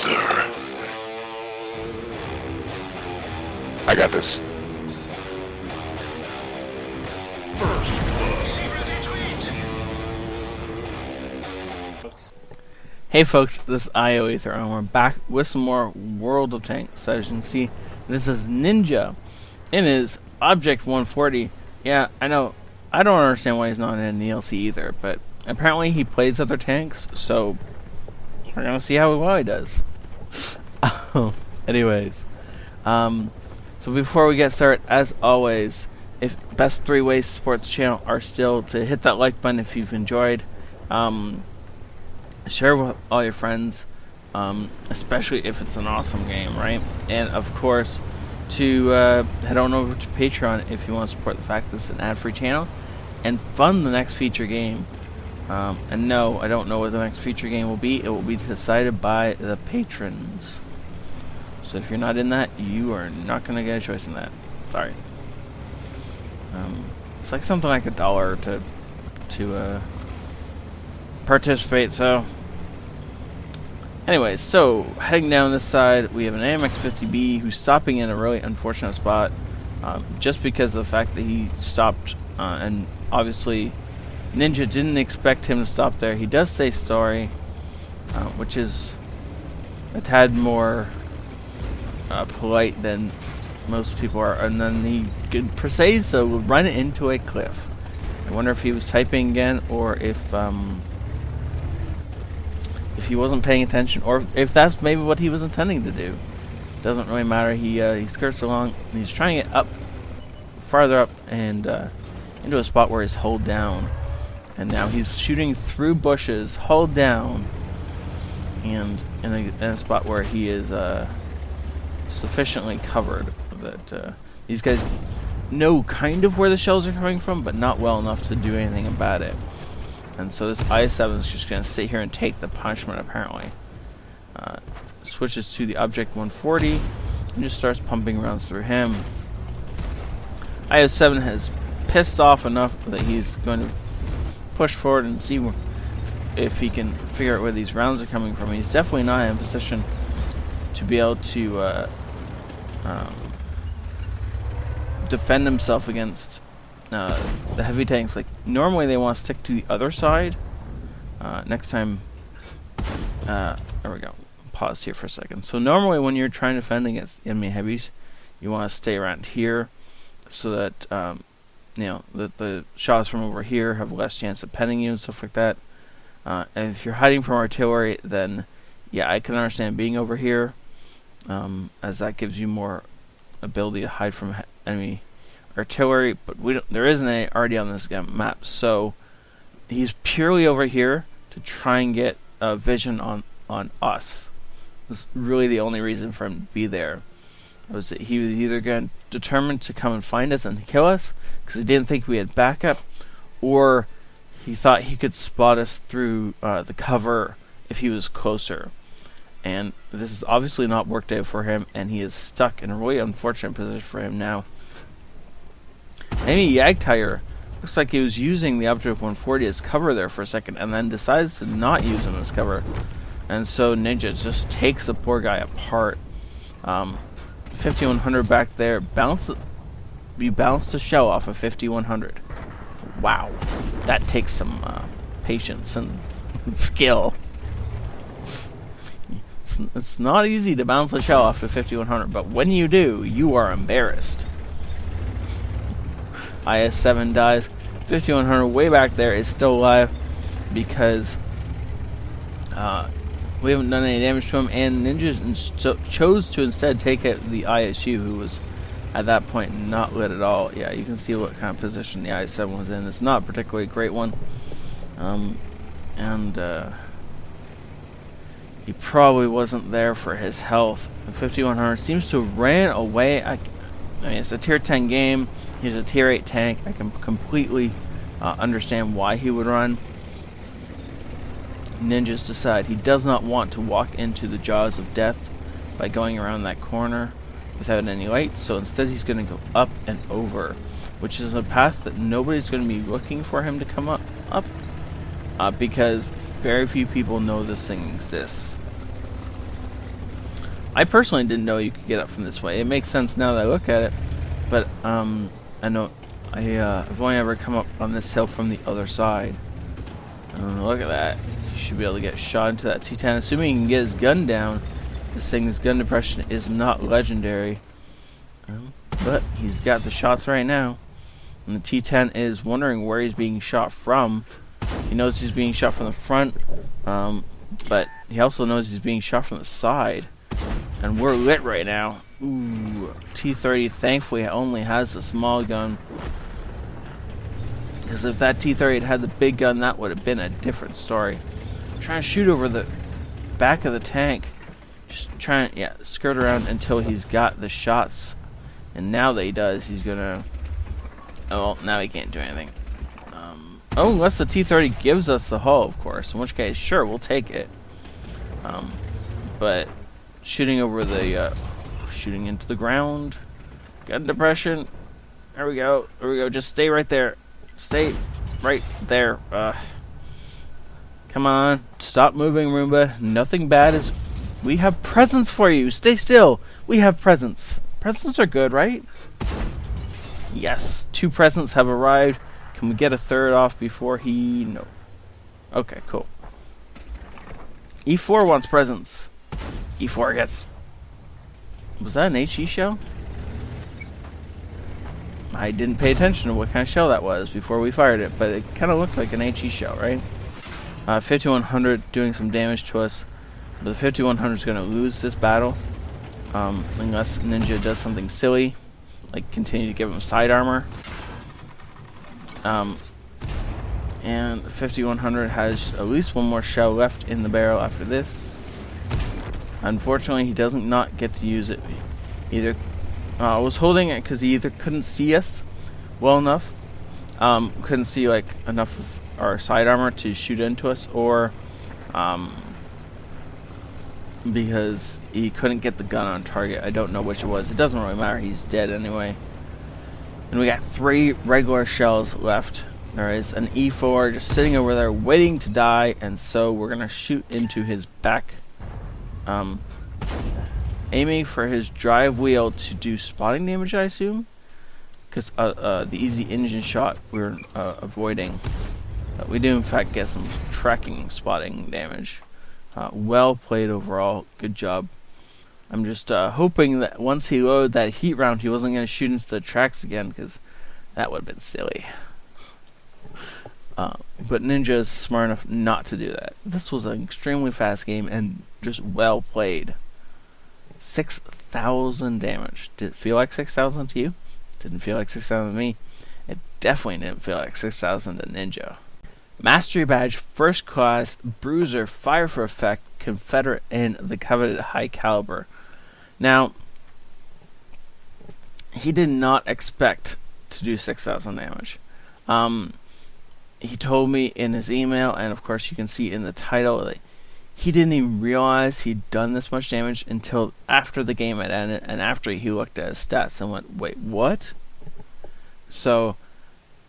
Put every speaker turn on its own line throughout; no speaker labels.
ioEther. I got this.
Hey folks, this is ioEther, and we're back with some more World of Tanks. So as you can see, this is Ninja in his Object 140. Yeah, I know, I don't understand why he's not in the DLC either, but apparently he plays other tanks, so we're gonna see how well he does. Anyways, so before we get started, as always, if best 3 ways to support the channel are still to hit that like button if you've enjoyed, share with all your friends, especially if it's an awesome game, right? And of course, to head on over to Patreon if you want to support the fact that it's an ad-free channel and fund the next feature game. And no, I don't know what the next feature game will be. It will be decided by the patrons. So if you're not in that, you are not going to get a choice in that. Sorry. It's like something like $1 to participate. So anyways, so heading down this side, we have an AMX-50B who's stopping in a really unfortunate spot, just because of the fact that he stopped, and obviously Ninja didn't expect him to stop there. He does say sorry, which is a tad more polite than most people are, and then he proceeds to run into a cliff. I wonder if he was typing again, or if he wasn't paying attention, or if that's maybe what he was intending to do. Doesn't really matter. He skirts along, and he's trying to get up, farther up, and into a spot where he's hull down. And now he's shooting through bushes, hull down, and in a spot where he is sufficiently covered that these guys know kind of where the shells are coming from, but not well enough to do anything about it. And so this I-7 is just going to sit here and take the punishment, apparently. Switches to the Object 140 and just starts pumping rounds through him. I-7 has pissed off enough that he's going to push forward and see if he can figure out where these rounds are coming from. He's definitely not in a position to be able to defend himself against the heavy tanks. Like, normally they want to stick to the other side. Next time, there we go. Pause here for a second. So normally when you're trying to defend against enemy heavies, you want to stay around here so that you know, the shots from over here have less chance of penning you and stuff like that. And if you're hiding from artillery, then yeah, I can understand being over here, as that gives you more ability to hide from enemy artillery, but there isn't any already on this map, so he's purely over here to try and get a vision on us. That's really the only reason for him to be there. Was that he was either determined to come and find us and kill us because he didn't think we had backup, or he thought he could spot us through the cover if he was closer. And this has obviously not worked out for him, and he is stuck in a really unfortunate position for him now. Maybe Yagtire looks like he was using the Object 140 as cover there for a second, and then decides to not use him as cover. And so Ninja just takes the poor guy apart. 5100 back there. You bounced a shell off of 5100. Wow. That takes some patience and skill. It's not easy to bounce a shell off of 5100, but when you do, you are embarrassed. IS-7 dies. 5100 way back there is still alive because we haven't done any damage to him, and Ninja chose to instead take out the ISU, who was at that point not lit at all. Yeah, you can see what kind of position the IS-7 was in. It's not a particularly great one. He probably wasn't there for his health. The 5100 seems to have ran away. I mean, it's a tier 10 game. He's a tier 8 tank. I can completely understand why he would run. Ninjas decide he does not want to walk into the jaws of death by going around that corner without any light, so instead he's going to go up and over, which is a path that nobody's going to be looking for him to come up because very few people know this thing exists. I personally didn't know you could get up from this way. It makes sense now that I look at it, but I know I've only ever come up on this hill from the other side. Look at that. He should be able to get shot into that T10, assuming he can get his gun down. This thing's gun depression is not legendary, but he's got the shots right now. And the T10 is wondering where he's being shot from. He knows he's being shot from the front, but he also knows he's being shot from the side. And we're lit right now. Ooh, T30 thankfully only has the small gun. Because if that T30 had the big gun, that would have been a different story. I'm trying to shoot over the back of the tank. Just trying to, skirt around until he's got the shots. And now that he does, he's gonna... Oh, well, now he can't do anything. Oh, unless the T30 gives us the hull, of course. In which case, sure, we'll take it. But shooting over the... shooting into the ground. Gun depression. There we go. There we go. Just stay right there. Stay right there. Come on. Stop moving, Roomba. Nothing bad is... We have presents for you. Stay still. We have presents. Presents are good, right? Yes. 2 presents have arrived. Can we get a third off before he... No. Okay, cool. E4 wants presents. E4 gets... Was that an HE shell? I didn't pay attention to what kind of shell that was before we fired it, but it kind of looked like an HE shell, right? 5100 doing some damage to us, but the 5100 is going to lose this battle unless Ninja does something silly, like continue to give him side armor. And 5100 has at least 1 more shell left in the barrel after this. Unfortunately, he doesn't not get to use it. Either I was holding it because he either couldn't see us well enough, couldn't see like enough of our side armor to shoot into us, or because he couldn't get the gun on target. I don't know which it was. It doesn't really matter. He's dead anyway. And we got 3 regular shells left. There is an E4 just sitting over there waiting to die, and so we're gonna shoot into his back, aiming for his drive wheel to do spotting damage, I assume, because the easy engine shot we're avoiding. We do in fact get some tracking spotting damage. Well played overall. Good job. I'm just hoping that once he loaded that heat round, he wasn't going to shoot into the tracks again, because that would have been silly. But Ninja is smart enough not to do that. This was an extremely fast game and just well played. 6,000 damage. Did it feel like 6,000 to you? Didn't feel like 6,000 to me. It definitely didn't feel like 6,000 to Ninja. Mastery Badge, First Class, Bruiser, Fire for Effect, Confederate, and the coveted High Caliber. Now, he did not expect to do 6,000 damage. He told me in his email, and of course you can see in the title, that he didn't even realize he'd done this much damage until after the game had ended, and after he looked at his stats and went, wait, what? So,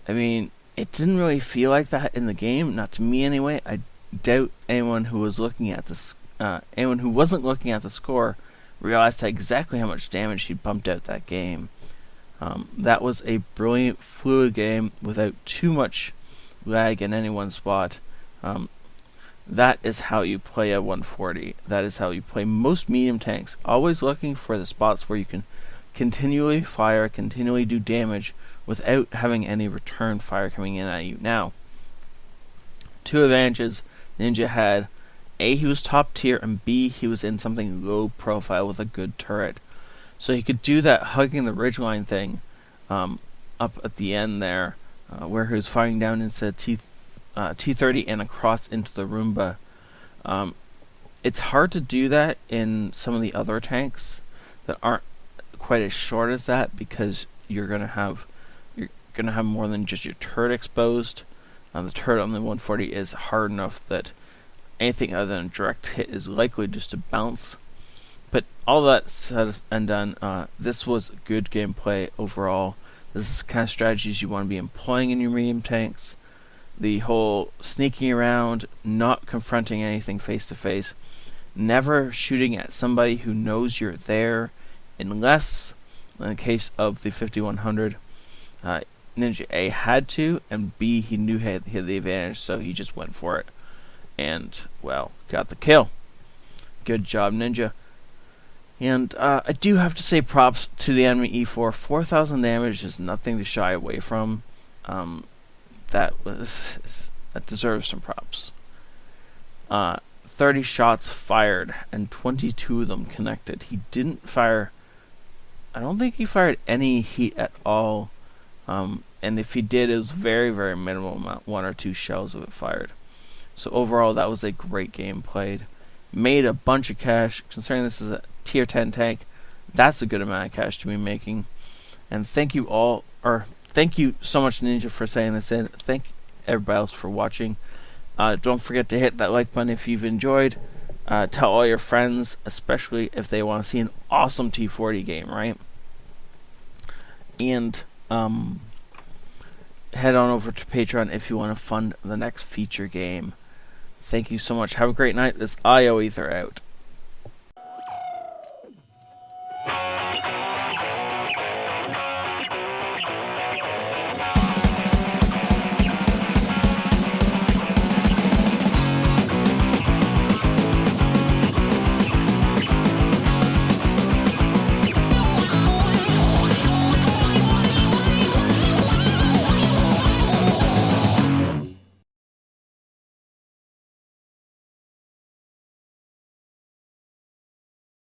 I mean, it didn't really feel like that in the game, not to me anyway. I doubt anyone who was looking at this, anyone who wasn't looking at the score realized exactly how much damage he bumped out that game. That was a brilliant, fluid game without too much lag in any one spot. That is how you play a 140. That is how you play most medium tanks. Always looking for the spots where you can continually fire, continually do damage without having any return fire coming in at you. Now, 2 advantages Ninja had. A, he was top tier, and B, he was in something low profile with a good turret. So he could do that hugging the ridgeline thing up at the end there, where he was firing down into T30 and across into the Roomba. It's hard to do that in some of the other tanks that aren't quite as short as that, because you're gonna have more than just your turret exposed. The turret on the 140 is hard enough that anything other than direct hit is likely just to bounce. But all that said and done, this was good gameplay overall. This is the kind of strategies you want to be employing in your medium tanks. The whole sneaking around, not confronting anything face to face, never shooting at somebody who knows you're there, unless, in the case of the 5100, Ninja A had to, and B, he knew he had the advantage, so he just went for it. And, well, got the kill. Good job, Ninja. And I do have to say props to the enemy E4. 4,000 damage is nothing to shy away from. That deserves some props. 30 shots fired, and 22 of them connected. He didn't fire... I don't think he fired any heat at all. And if he did, it was very, very minimal amount. 1 or 2 shells of it fired. So overall, that was a great game played. Made a bunch of cash. Considering this is a tier 10 tank, that's a good amount of cash to be making. And thank you all, or thank you so much, Ninja, for saying this in. Thank everybody else for watching. Don't forget to hit that like button if you've enjoyed. Tell all your friends, especially if they want to see an awesome T40 game, right? And head on over to Patreon if you want to fund the next feature game. Thank you so much. Have a great night. This ioEther out.